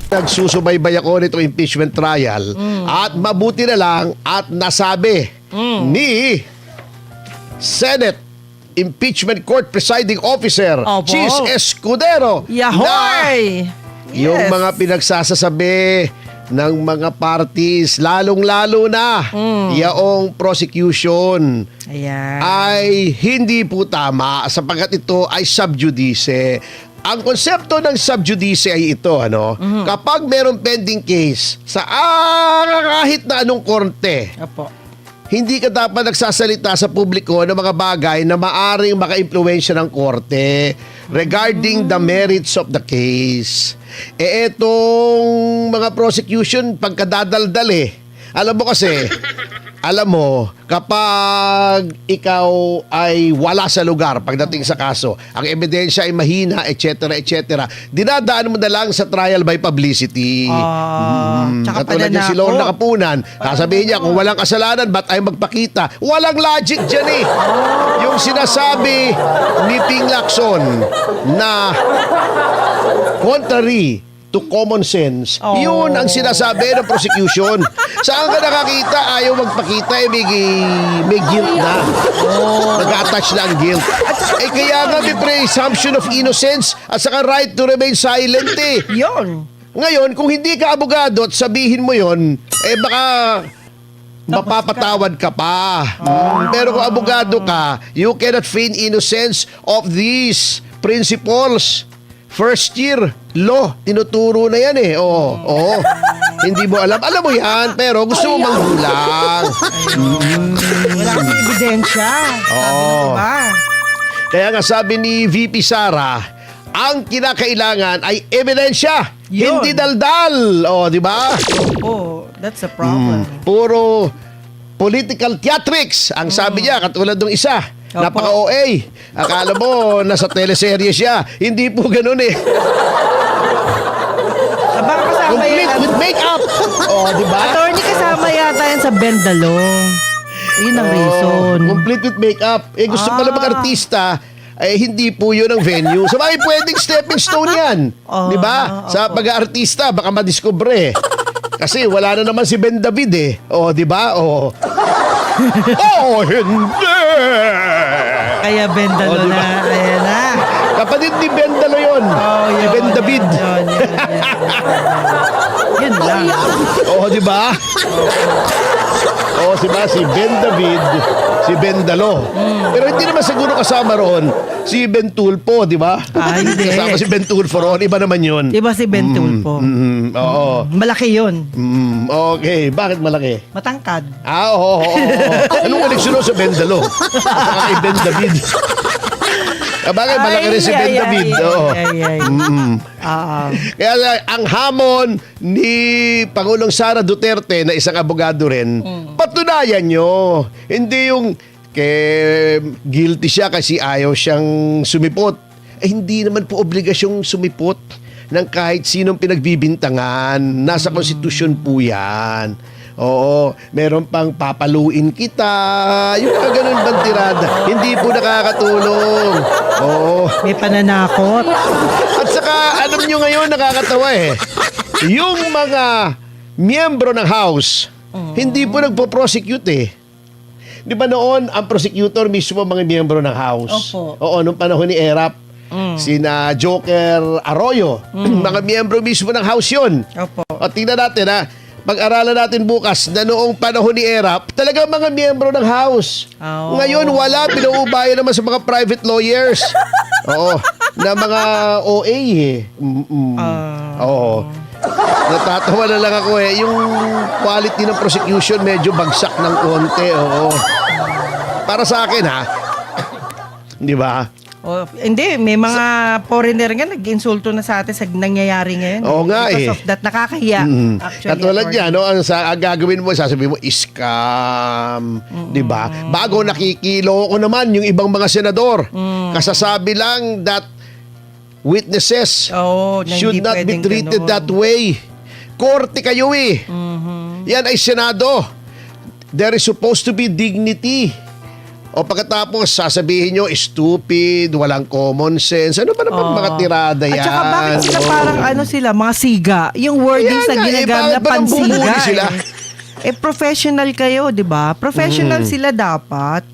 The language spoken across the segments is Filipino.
Nagsusubaybay ako nitong impeachment trial at mabuti na lang at nasabi ni Senate Impeachment Court Presiding Officer Opo. Chis Escudero Yahoy! yung mga pinagsasasabi ng mga parties, lalong-lalo na yaong prosecution Ayan. ay hindi po tama sapagkat ito ay sub judice. Ang konsepto ng sub judice ay ito, kapag merong pending case sa kahit na anong korte, Opo. hindi ka dapat nagsasalita sa publiko ng mga bagay na maaring maka-impluwensya ng korte regarding the merits of the case. Etong mga prosecution, pagkadadaldal Alam mo kasi, kapag ikaw ay wala sa lugar pagdating sa kaso, ang ebidensya ay mahina, etc., etc., dinadaan mo na lang sa trial by publicity. Tsaka Katulad yung si pananakot. Lorna Kapunan, sasabihin niya, kung walang kasalanan, ba't ay magpakita? Walang logic dyan Yung sinasabi ni Ping Lacson na contrary to common sense, yun ang sinasabi ng prosecution. Saan ka nakakita, ayaw magpakita, may guilt na. Nag-attach na ang guilt. Kaya nga may presumption of innocence at saka right to remain silent Yun. Ngayon, kung hindi ka abogado at sabihin mo yon, baka mapapatawad ka pa. Pero kung abogado ka, you cannot feign innocence of these principles. First year law, tinuturo na yan Oo. Hindi mo alam. Alam mo yan, pero gusto mo manggulang. Wala kasi ebidensya. Diba? Kaya nga sabi ni VP Sara, ang kinakailangan ay ebidensya, Yun. hindi daldal. Di ba? Oh, that's a problem. Puro political theatrics ang sabi niya, katulad ng isa. Opo. Napaka-OA. Akala mo nasa teleserye siya. Hindi po ganun Baka kasama Complete yan. with makeup. Di ba? Attorney, kasama yata yan sa Bendalo. Yun ang reason. Complete with makeup. Gusto pala mag-artista, hindi po yun ang venue. So, bakit pwedeng stepping stone yan? Di ba? Sa pag-aartista, baka madiscover Kasi wala na naman si Ben David di ba? Hindi! Kaya Bendalo diba? na. Ayan na. Kapatid ni Ben Dalo yun. Si Ben David. Yun lang. Di ba? Si Ben David, si Ben Dalo. Pero hindi naman siguro kasama roon si Ben Tulfo, di ba? Hindi. Kasama si Ben Tulfo roon, iba naman yun. Diba si Ben Tulfo? Oo. Malaki yun. Okay, bakit malaki? Matangkad. Oo. Anong koneksyon sa Ben Dalo? Saka kay Ben David. Bakit malaki rin si Ben David? Kaya ang hamon ni Pangulong Sara Duterte na isang abogado rin, patunayan nyo. Hindi yung guilty siya kasi ayaw siyang sumipot. Hindi naman po obligasyong sumipot ng kahit sinong pinagbibintangan. Nasa konstitusyon po yan. Oo, meron pang papaluin kita. Yung mga ganun bang tirada, hindi po nakakatulong. Oo. May pananakot. At saka, alam nyo ngayon, nakakatawa Yung mga miyembro ng House, hindi po nagpo-prosecute Di ba noon, ang prosecutor mismo mga miyembro ng House? Opo. Oo, nung panahon ni ERAP, sina Joker Arroyo, mga miyembro mismo ng House yun. Opo. O tingnan natin pag-aralan natin bukas na noong panahon ni ERAP, talaga mga miyembro ng House. Oh. Ngayon, wala. Pinauubayan naman sa mga private lawyers. Na mga OA Oo. Natatawa na lang ako Yung quality ng prosecution medyo bagsak ng konti. Para sa akin Di ba? Hindi, may mga foreigner nga nag-insulto na sa atin sa nangyayari ngayon. Oo nga Because of that, nakakahiya. Actually, Katulad niya, ang gagawin mo, sasabihin mo, scam. Di ba? Bago nakikiloko naman yung ibang mga senador. Kasasabi lang that witnesses na should hindi not be pwedeng treated ganun. that way. Korte kayo Yan ay Senado. There is supposed to be dignity. O pagkatapos, sasabihin nyo, stupid, walang common sense. Ano ba naman mga tirada yan? At saka bakit sila Oo. parang sila, mga siga? Yung wordings Kaya na nga, ginagamit na bakit ba pansiga. namumuli sila? Professional kayo, di ba? Professional sila dapat.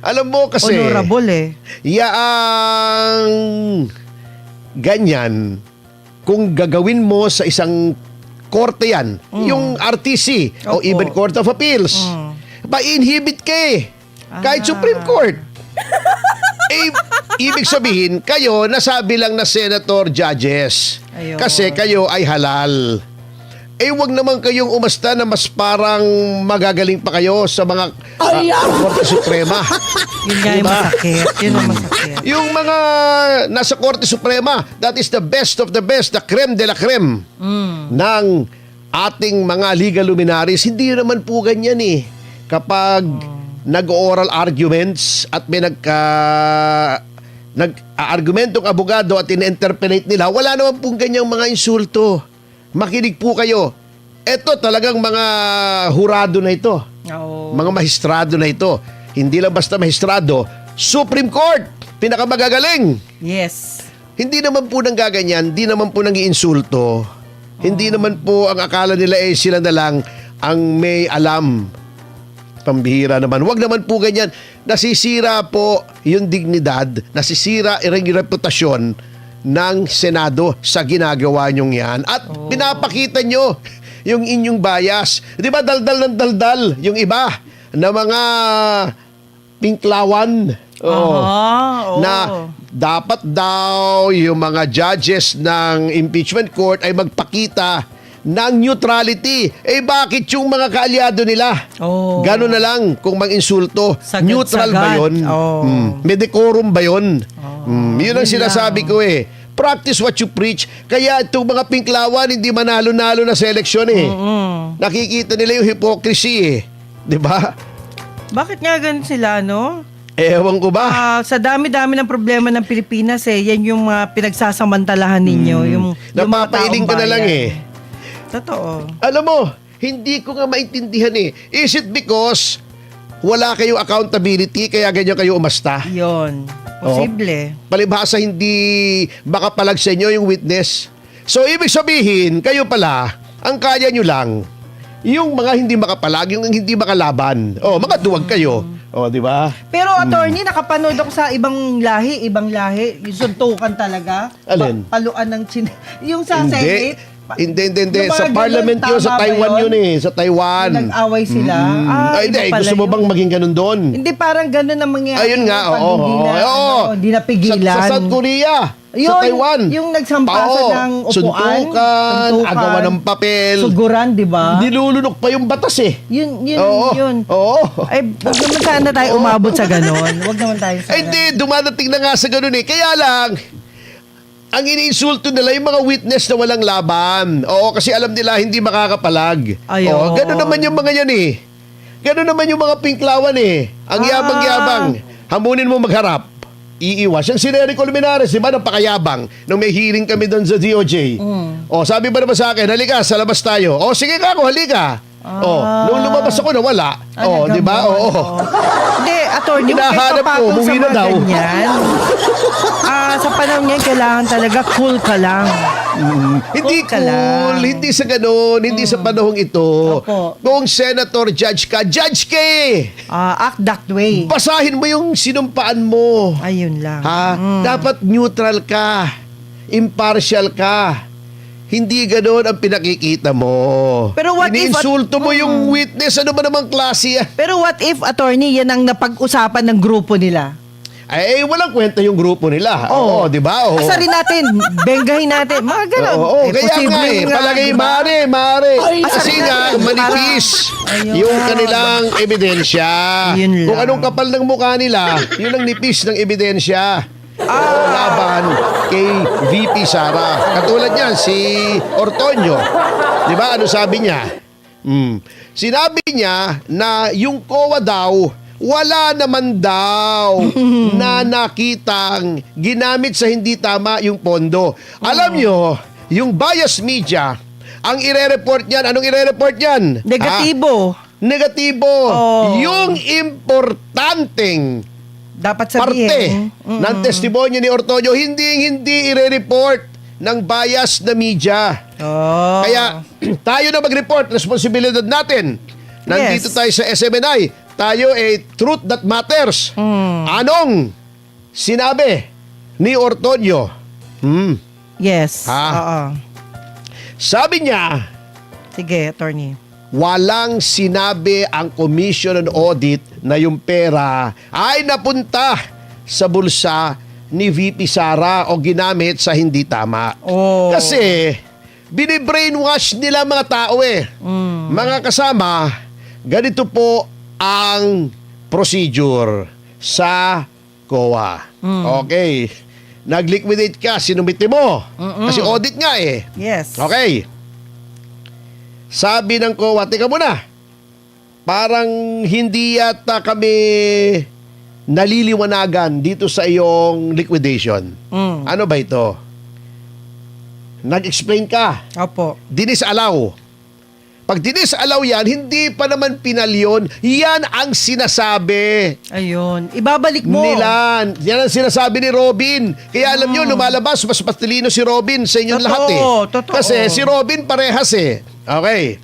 Alam mo kasi, Honorable eh. yaang ganyan, kung gagawin mo sa isang korte yan, yung RTC o Opo. even Court of Appeals, pa-inhibit ka eh. Kahit Supreme Court. Ibig sabihin, kayo nasabi lang na senator judges. Ayun. Kasi kayo ay halal. Wag naman kayong umasta na mas parang magagaling pa kayo sa mga Korte Suprema. Yun nga yung Diba? masakit. Yun ang masakit. Yung mga nasa Korte Suprema, that is the best of the best, the creme de la creme ng ating mga legal luminaries. Hindi naman po ganyan eh. Kapag nag-oral arguments at may nag-argumentong abogado at in-interpolate nila, wala naman pong ganyang mga insulto. Makinig po kayo. Ito talagang mga hurado na ito. Oo. Mga mahistrado na ito. Hindi lang basta mahistrado, Supreme Court, pinakamagagaling. Yes. Hindi naman po nang gaganyan, hindi naman po nang iinsulto. Hindi naman po ang akala nila sila na lang ang may alam. Pambihira naman. Huwag naman po ganyan. Nasisira po yung dignidad, nasisira yung reputasyon ng Senado sa ginagawa nyong yan. At pinapakita nyo yung inyong bias. Di ba daldal ng daldal yung iba na mga pinklawan? Oo. Na dapat daw yung mga judges ng impeachment court ay magpakita ng neutrality. Bakit yung mga kaalyado nila? Oo. Gano'n na lang kung mag-insulto. Sagad-sagad. Neutral ba yun? Oo. May decorum ba yun? Yun ang Yun sinasabi ko eh. Practice what you preach. Kaya itong mga pinklawan hindi manalo-nalo na sa eleksyon eh. Nakikita nila yung hypocrisy eh. 'Di ba? Bakit nga ganun sila, no? Ewan ko ba? Sa dami-dami ng problema ng Pilipinas yan yung mga pinagsasamantalahan ninyo. Yung Napapailing ka na lang eh. Totoo. Alam mo, hindi ko nga maintindihan eh. Is it because wala kayong accountability kaya ganyan kayo umasta? Yun. Posible. Palibhasa hindi makapalag sa inyo yung witness. So, ibig sabihin, kayo pala, ang kaya nyo lang, yung mga hindi makapalag, yung hindi makalaban. Mga duwag kayo. Di ba? Pero attorney, nakapanood ako sa ibang lahi. Yung suntukan talaga. Alin? Paluan ng yung sa Senate. Hindi. Yung mga Sa parliament ganun, yun, sa tama ba Taiwan yun? yun eh. Sa Taiwan. Nag-away sila. Hindi, iba pala gusto mo yun. bang maging ganun doon? Hindi, parang ganun ang mangyayari. Ayun nga, Pag oo. Hindi napigilan. Sa South Korea, sa Yun, Taiwan. yung nagsampasan ng upuan. Suntukan, agawan ng papel. Suguran, di ba? Nilulunok pa yung batas eh. Yun. Oo. Ay, huwag naman sana tayo umabot sa ganun. Huwag naman tayo sa Hindi, dumadating na nga sa ganun eh. Kaya lang, ang iniinsulto nila yung mga witness na walang laban. Kasi alam nila hindi makakapalag. Ayun. Ganun naman yung mga yan eh. Ganun naman yung mga pinklawan eh. Ang yabang-yabang. Hamunin mo magharap. Iiwas. Yung si Nery Colmenares, di ba, napakayabang. Nung may hearing kami doon sa DOJ. Sabi ba naman sa akin, halika, sa labas tayo. Sige ka ako, halika. Nung lumabas ako, nawala. Di ba? Hindi, attorney, Hinahanap ko, umuwi na daw. Sa panahon ngayon, kailangan talaga cool ka lang. Hindi ka lang. hindi sa ganun, hindi sa panahong ito. Opo. Kung senator, judge ka eh. Act that way. Basahin mo yung sinumpaan mo. Ayun lang. Dapat neutral ka. Impartial ka. Hindi ganoon ang pinakikita mo. Pero what if- Iniinsulto mo yung witness. Ano ba namang klase yan? Pero what if, attorney, yan ang napag-usapan ng grupo nila? Walang kwenta yung grupo nila. Oo, di ba? Asarin natin, benggahin natin, mga ganon. Kaya nga palagay diba? maaari. Kasi Asarin nga, natin. manipis Ayun. yung kanilang ebidensya. Yun lang. Kung anong kapal ng mukha nila, yun ang nipis ng ebidensya. Laban kay VP Sara. Katulad niyan, si Ortonio. Di ba? Ano sabi niya? Sinabi niya na yung COA daw, wala naman daw na nakitang ginamit sa hindi tama yung pondo. Alam nyo, yung bias media, ang ire-report niyan, anong ire-report niyan? Negatibo. Negatibo. Yung importanteng Dapat parte sabihin. ng testimonya ni Ortonio, hindi i-report ng bias na media. Oh. Kaya tayo na mag-report, responsibilidad natin. Nandito Yes. tayo sa SMNI. Tayo truth that matters. Anong sinabi ni Ortonio? Yes. Ha? Oo. Sabi niya, Sige, attorney. walang sinabi ang Commission on Audit na yung pera ay napunta sa bulsa ni VP Sara o ginamit sa hindi tama. Oh. Kasi binibrainwash nila mga tao Mga kasama, ganito po ang procedure sa COA. Okay. Nag-liquidate ka, sinumite mo. Kasi audit nga Yes. Okay. Sabi ng COA, teka muna, parang hindi yata kami naliliwanagan dito sa iyong liquidation. Ano ba ito? Nag-explain ka. Opo. Dinisalaw. Pag dinisalaw yan, hindi pa naman pinalyon. Yan ang sinasabi Ayun. Ibabalik mo. nila. Yan ang sinasabi ni Robin. Kaya alam nyo, lumalabas, mas patilino si Robin sa inyong Totoo, lahat totoo. Kasi si Robin parehas Okay.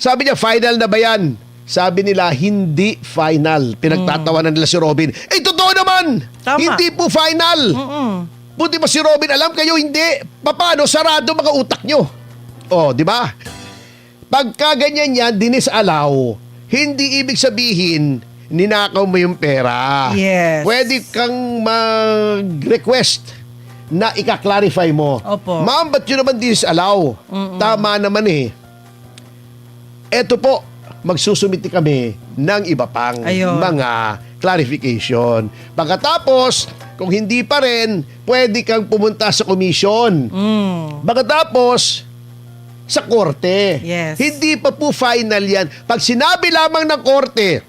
Sabi niya, final na ba yan? Sabi nila, hindi final. Pinagtatawanan nila si Robin. Totoo naman! Tama. Hindi po final. Buti pa si Robin, alam kayo, hindi. Paano? Sarado mga utak nyo. Di ba? Pagka ganyan yan, dinisalaw, hindi ibig sabihin, ninakaw mo yung pera. Yes. Pwede kang mag-request na ika-clarify mo. Opo. Ma'am, ba't yun naman disalaw? Tama naman Eto po, magsusumiti kami ng iba pang Ayun. mga clarification. Pagkatapos, kung hindi pa rin, pwede kang pumunta sa komisyon. Pagkatapos, sa korte. Yes. Hindi pa po final yan. Pag sinabi lamang ng korte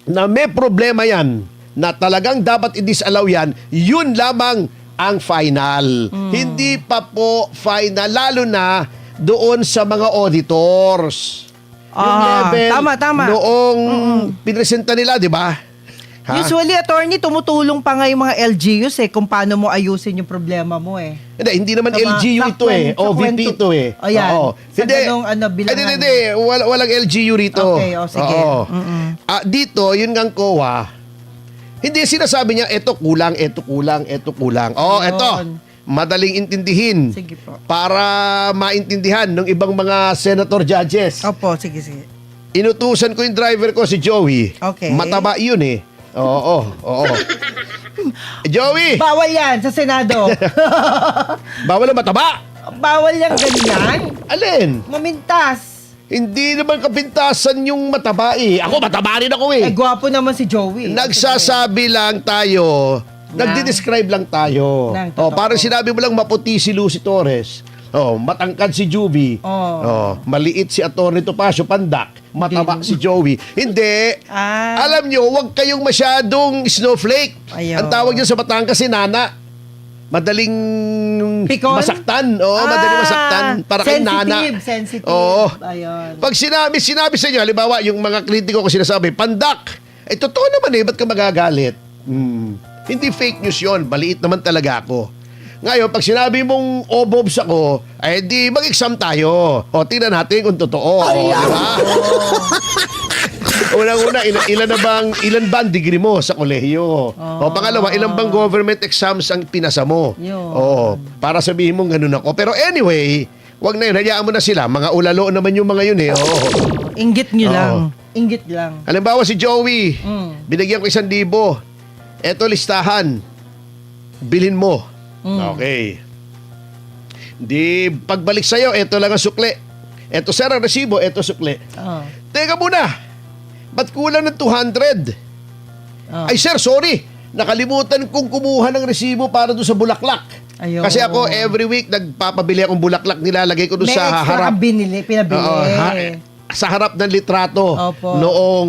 na may problema yan, na talagang dapat i-disallow yan, yun lamang ang final. Hindi pa po final, lalo na doon sa mga auditors. Tama. Noong pinresenta nila, di ba? Ha? Usually, attorney, tumutulong pa nga yung mga LGUs kung paano mo ayusin yung problema mo Hindi naman Tama. LGU ito Sa OVP ito O yan. Oo. Sa ganong bilangan. Hindi. Walang LGU rito. Okay, sige. Oo. Dito, yun ngang COA, hindi sinasabi niya, eto kulang. Ayun. Eto. Madaling intindihin. Sige po. Para maintindihan ng ibang mga senator judges. Opo, sige. Inutusan ko yung driver ko, si Joey. Okay. Mataba yun Oo. Joey! Bawal yan sa Senado. Bawal ang mataba! Bawal yung ganyan. Alin? Mamintas. Hindi naman kapintasan yung mataba Ako, mataba rin ako Gwapo naman si Joey. Nagsasabi lang tayo, nagdi-describe lang tayo. Ng totoo. Parang sinabi mo lang maputi si Lucy Torres. Matangkad si Juvie. Maliit si Atty. Topacio Pandak. Mataba si Joey. Hindi. Alam nyo, huwag kayong masyadong snowflake. Ayun. Ang tawag nyo sa Batangas si Nana. Madaling Pikon? masaktan. Madaling masaktan. Para kay Nana. Sensitive. Ayun. Pag sinabi sa inyo, halimbawa, yung mga kritiko ko sinasabi, Pandak, totoo naman ba't ka magagalit? Hindi fake news yon, maliit naman talaga ako. Ngayon, pag sinabi mong obobs ako, di mag-exam tayo. Tingnan natin kung totoo. Di ba? Unang-una, ilan ba ang degree mo sa kolehiyo? Pangalawa, ilan bang government exams ang pinasa mo? Yun. Para sabihin mong ganun ako. Pero anyway, wag na yun. Hayaan mo na sila. Mga ulalo naman yung mga yun Inggit nyo lang. Inggit lang. Halimbawa si Joey, binigyan ko 1,000. Eto listahan. Bilhin mo. Okay. Di pagbalik sa'yo, eto lang ang sukle. Eto sir ang resibo, eto sukle. Teka muna. Ba't kulang ng 200? Ay sir, sorry. Nakalimutan kong kumuha ng resibo para doon sa bulaklak. Ayun. Kasi ako every week nagpapabili akong bulaklak, nilalagay ko doon May sa extra harap. pinabili. Sa harap ng litrato. Opo. Noong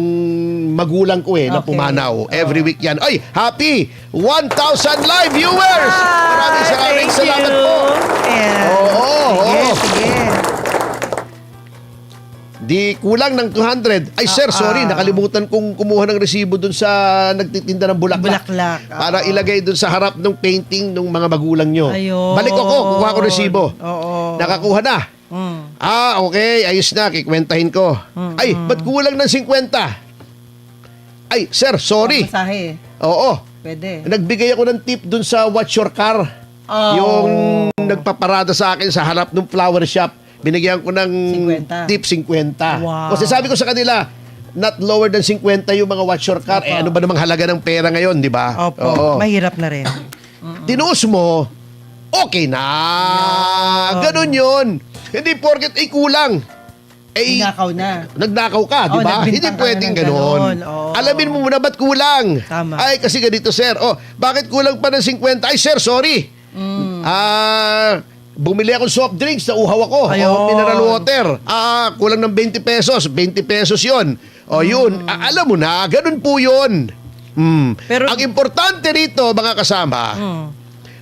magulang ko na Okay. pumanaw. Every week yan. Ay, happy 1,000 live viewers! Maraming Thank salamat you. po. And, Oo. Sige. Di kulang ng 200. Ay sir, sorry, nakalimutan kong kumuha ng resibo dun sa nagtitinda ng bulaklak. Bulaklak. Para ilagay dun sa harap ng painting ng mga magulang nyo. Ayun. Balik ako, kukuha ko resibo. Oo. Nakakuha na. Mm. Okay, ayos na, kikwentahin ko. Ay, ba't kulang ng 50? Ay, sir, sorry. Masahe. Oo, Pwede. nagbigay ako ng tip dun sa Watch Your Car. Oh. Yung nagpaparada sa akin sa harap ng flower shop. Binigyan ko ng 50. tip 50. Wow. Kasi sabi ko sa kanila, not lower than 50 yung mga Watch Your Car. Eh, ano ba namang halaga ng pera ngayon, di ba? Opo. Oo. Mahirap na rin. Tinuos mo, okay na. Ganun yun. Hindi porket ay kulang. Eh, Nakaw na. nagnakaw ka, di Oo, ba? Hindi nagbintang ka pwedeng na ng ganon. ganon. Oo. Alamin mo muna ba't kulang. Tama. Ay, kasi ganito, sir. Oh, bakit kulang pa ng 50? Ay, sir, sorry. Bumili akong soft drinks, nauhaw ako. Ayun. O, mineral water. Kulang ng 20 pesos. 20 pesos yon. O, yun. Alam mo na, ganun po yun. Pero- Ang importante rito, mga kasama, Mm.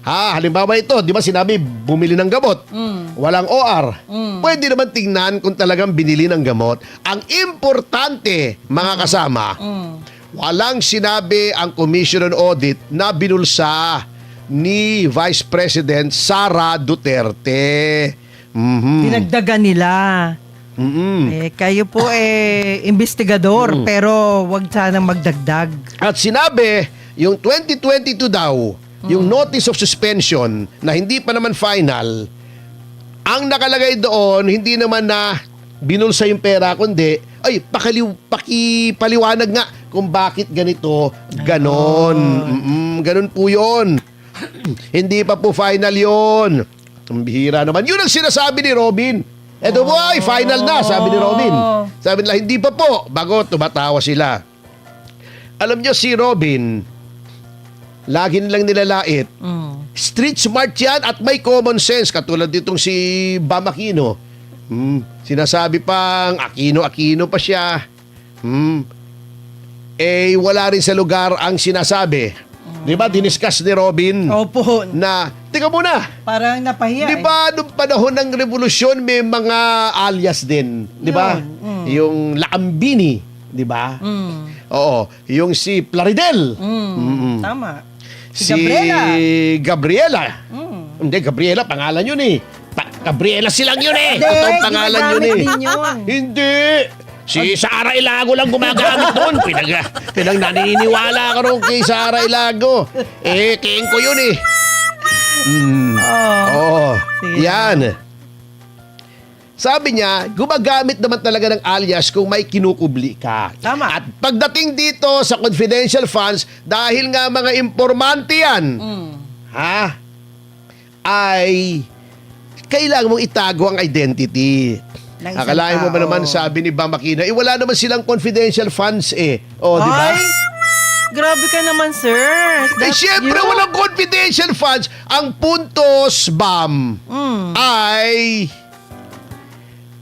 halimbawa ito, di ba sinabi, bumili ng gamot. Walang OR. Pwede naman tingnan kung talagang binili ng gamot. Ang importante, mga kasama, walang sinabi ang Commission on Audit na binulsa ni Vice President Sara Duterte. Dinagdagan nila. Kayo po investigador, pero wag sanang magdagdag. At sinabi, yung 2022 daw, yung notice of suspension na hindi pa naman final, ang nakalagay doon, hindi naman na binulsa yung pera, kundi, ay, pakipaliwanag nga kung bakit ganito, ganon. Ganon po yun. Hindi pa po final yun. Ang bihira naman. Yun ang sinasabi ni Robin. Eto po ay, final na, sabi ni Robin. Sabi nila, hindi pa po. Bago, tumatawa sila. Alam nyo, si Robin, lagi nilang nilalait. Street smart yan at may common sense. Katulad ditong si Bam Aquino. Sinasabi pang Aquino pa siya. Wala rin sa lugar ang sinasabi. Di ba, diniscuss ni Robin Opo. na, tika muna, Parang napahiya. di ba nung panahon ng revolusyon may mga alias din, di ba? Yung Laambini, di ba? Oo, yung si Plaridel. Tama. Si Si Gabriela. Gabriela. Hindi, Gabriela, pangalan yun eh. Gabriela silang yun eh. Hindi, Totoong pangalan yun eh. ginagamit din yun. Hindi. Si Sara Ilago lang gumagamit doon. Pinang naniniwala ka ron kay Sara Ilago. King ko yun eh. Oo. Sige. Yan. Sabi niya, gumagamit naman talaga ng alias kung may kinukubli ka. Tama. At pagdating dito sa confidential funds, dahil nga mga informante yan, ay kailangan mong itago ang identity. Ng isang Akalain mo ba tao. naman, sabi ni Bam Aquino, wala naman silang confidential funds eh. O, di ba? Ay, grabe ka naman, sir. Siyempre, walang confidential funds. Ang puntos, Bam, ay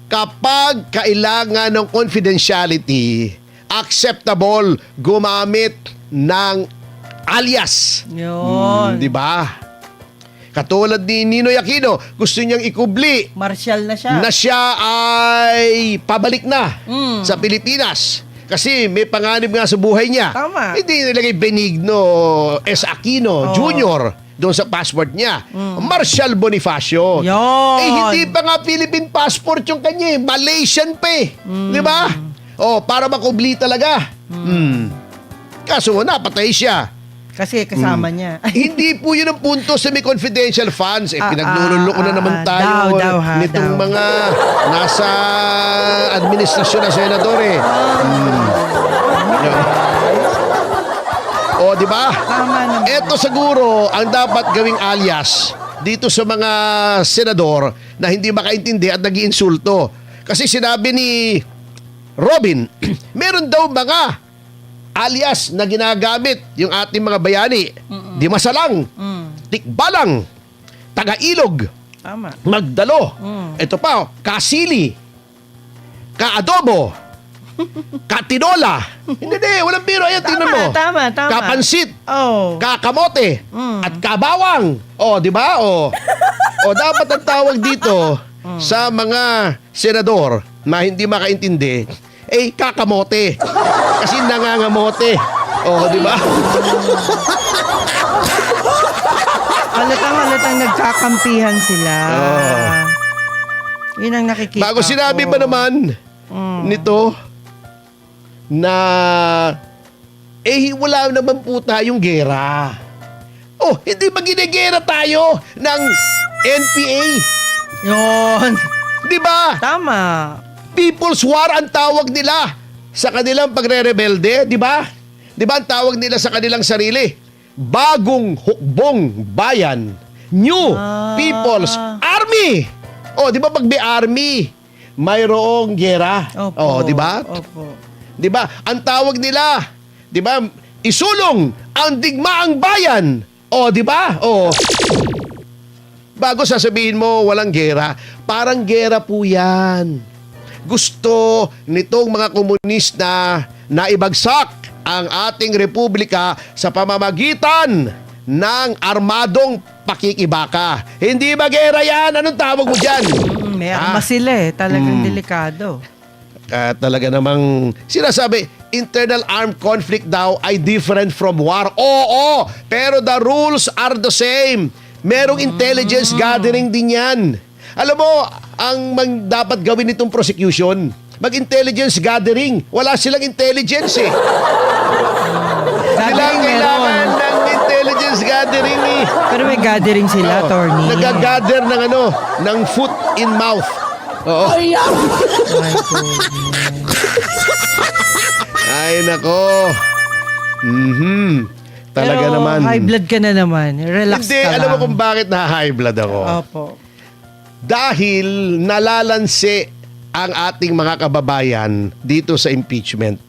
kapag kailangan ng confidentiality, acceptable gumamit ng alias. Yun. Di ba? Katulad ni Ninoy Aquino, gusto niyang ikubli Martial na siya. na siya ay pabalik na sa Pilipinas. Kasi may panganib nga sa buhay niya. Tama. Hindi nilagay Benigno S. Aquino Jr. doon sa passport niya. Marshal Bonifacio. Yun. Hindi pa nga Philippine passport yung kanya eh. Malaysian pa eh. Di ba? Para makubli talaga. Kaso napatay siya. Kasi kasama niya. Hindi po yun ang punto sa may confidential funds. Pinaglululoko na naman tayo nitong mga nasa administrasyon na senador eh. Di ba? Tama naman. Ito siguro ang dapat gawing alias dito sa mga senador na hindi makaintindi at nag-iinsulto. Kasi sinabi ni Robin, meron daw mga alias na ginagamit yung ating mga bayani. Di Masalang, Tikbalang, Taga-Ilog, Tama. Magdalo. Ito pa, Kasili, Kaadobo, Katinola. Hindi, walang biro. Ayan, tingnan mo. Tama. Kapansit, Oh. Kakamote, at Kabawang. Di ba? Dapat ang tawag dito sa mga senador na hindi makaintindi, kakamote. Kasi nangangamote. Di ba? Halatang nagkakampihan sila. Yun ang nakikita Bago sinabi ko. ba naman nito na wala naman po tayong gera. Hindi ba ginegera tayo ng NPA? Yun. Di ba? Tama. People's War ang tawag nila sa kanilang pagre-rebelde, di ba? Di ba ang tawag nila sa kanilang sarili? Bagong Hukbong Bayan, New People's Army. Di ba pag may army, mayroong gera. Opo. Di ba? Opo. Di ba? Ang tawag nila, di ba? Isulong ang digmaang bayan. Di ba? Bago sasabihin mo walang gera, parang gera po yan. Gusto nitong mga komunista na ibagsak ang ating republika sa pamamagitan ng armadong pakikibaka. Hindi ba gera yan? Anong tawag mo dyan? May armas sila Talagang delikado. Talaga namang sinasabi, internal armed conflict daw ay different from war. Oo, pero the rules are the same. Merong intelligence gathering din yan. Alam mo, ang dapat gawin nitong prosecution, mag-intelligence gathering. Wala silang intelligence Kailangan ng intelligence gathering Pero may gathering sila, attorney. Nag-gather ng foot in mouth. My Ay, nako. Talaga Pero naman. high blood ka na naman. Relax Hindi, ka lang. alam mo kung bakit na-high blood ako? Opo. Dahil nalalansi ang ating mga kababayan dito sa impeachment.